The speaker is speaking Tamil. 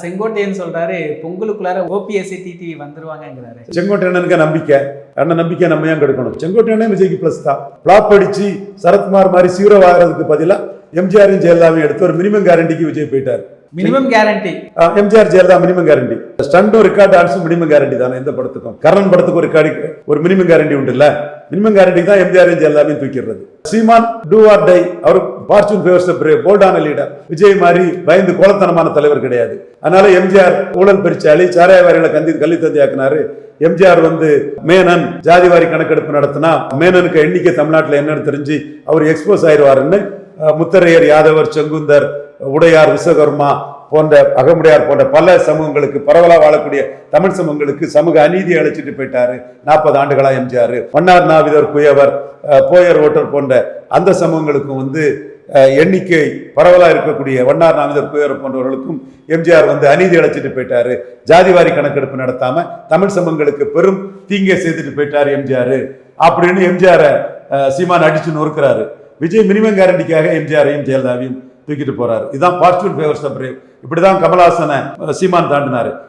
செங்கோட்டையன் சொல்றாரு பொங்கலுக்குள்ளார ஓபிஎஸ்சி டிடிவி வந்துருவாங்கங்கிறாரு. செங்கோட்டையனுக்கு நம்பிக்கை, அண்ணன் நம்பிக்கை நம்ம ஏன் கெடுக்கணும்? செங்கோட்டையனே விஜய்க்கு பிளஸ் தான். பிளாப் அடிச்சு சரத்குமார் மாதிரி சீரோ ஆகிறதுக்கு பதிலா எம்ஜிஆரையும் ஜெயலலிதாவையும் எடுத்து ஒரு மினிமம் கேரண்டிக்கு விஜய் போயிட்டார். Minimum guarantee MGR Jayalalithaa minimum guarantee, ஸ்டண்டும் ரெக்கார்ட் டான்ஸும் மினிமம் கேரண்டி தானே. எந்த படத்துக்கும் கர்ணன் படத்துக்கு ஒரு மினிமம் கேரண்டி உண்டு இல்ல? மினிமம் கேரண்டி தான் எம்ஜிஆரையும் ஜெயலலிதாவையும் தூக்கிடுறது. சீமான் டூ ஆர் டை, அவர் ஃபார்ச்சூன் ஃபேவர்ஸ் தி பிரேவ், போல்டான லீடர். விஜய் மாதிரி பயந்து கோலத்தனமான தலைவர் கிடையாது. அதனால எம்ஜிஆர் ஊழல் பெருச்சாளி, சாராயவாரிகளை கள்ளி தந்தியாக்குனாரு. எம்ஜிஆர் மேனன் ஜாதிவாரி கணக்கெடுப்பு நடத்தினா மேனனுக்கு எண்ணிக்கை தமிழ்நாட்டில் என்னன்னு தெரிஞ்சு அவர் எக்ஸ்போஸ் ஆயிடுவாருன்னு முத்தரையர், யாதவர், செங்குந்தர், உடையார், விஸ்வகர்மா போன்ற அகமுடையார் போன்ற பல சமூகங்களுக்கு, பரவலா வாழக்கூடிய தமிழ் சமூகங்களுக்கு சமூக அநீதியை அழைச்சிட்டு போயிட்டாரு 40 ஆண்டுகளா எம்ஜிஆர். மன்னார் நாவிதர், குயவர், போயர் ஓட்டர் போன்ற அந்த சமூகங்களுக்கும் எண்ணிக்கை பரவலா இருக்கக்கூடிய வண்ணார் நாவிதர், குயவர் போன்றவர்களுக்கும் எம்ஜிஆர் அநீதி அழைச்சிட்டு போயிட்டாரு. ஜாதிவாரி கணக்கெடுப்பு நடத்தாம தமிழ் சமூகங்களுக்கு பெரும் தீங்கை செய்துட்டு போயிட்டாரு எம்ஜிஆர் அப்படின்னு எம்ஜிஆரை சீமான் அடிச்சு நொறுக்கிறாரு. விஜய் மினிமம் கேரண்டிக்காக எம்ஜிஆரையும் ஜெயலலிதாவையும் தூக்கிட்டு போறாரு. இதுதான் ஃபார்ச்சூன் ஃபேவர்ஸ் தி பிரேவ். இப்படிதான் கமலஹாசனை சீமான் தாண்டினாரு.